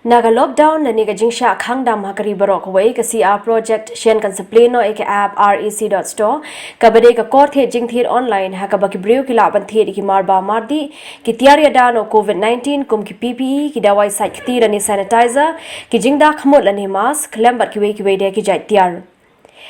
Naga lockdown na niga jingsha khang dam hakari barok wei ka CR project shen kan supply no ek app rec.store ka bade ka kor the jing thir online ha ka baki brew ki la ban the ki mar ba mar di ki tiar ya da no covid-19 kum ki PPE ki dawai sai ki tir ani sanitizer ki jingda khmol ani mask lembar ki wei de ki jai tiar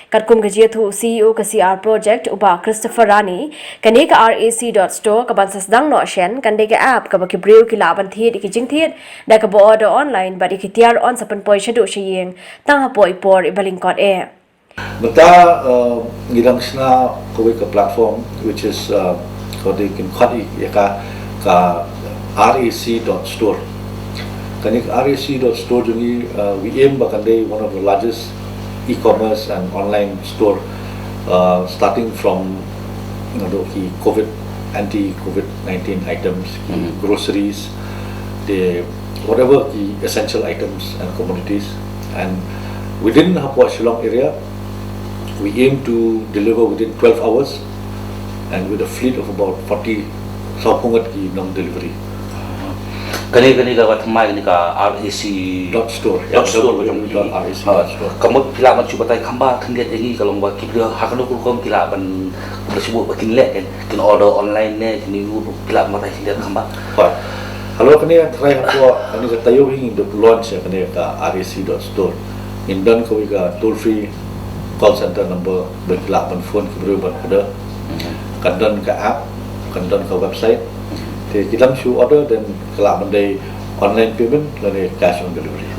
Katkum Gajiathu CEO ka CR project uba Christopher Rani kanek rec.store ka ban sasdang no shen kande ka app ka baki brew ki laban thiet ki jingthiet da ka bo order online bari ki tiar on sapan poi shadu shiyeng tang ha poi por ibaling kot e Mata ngilang sna ko ka platform which is ko de kin khadi ka rec.store kanek rec.store juni we aim ba kande one of the largest e-commerce and online store starting from the anti-COVID-19 items, groceries, the whatever the essential items and commodities, and within Hapua Shillong area, we aim to deliver within 12 hours, and with a fleet of about 40 saupungat ki nang delivery. Kani ka wathmai kani ka rec.store rec.store kamot pila man chubatay khamba thangge egi kalong ba kibra hakano kulkom pila ban basibu bakin le kin order online ne ni pila matay hindia khamba Hello kani try ko kani ka tayo hing the launch kani ka rec.store in dan ko ka toll free call center number berkila ban phone kibra ban order kandan ka app kandan ka website thì kita show order dan kelak mendai online payment dan cash on delivery.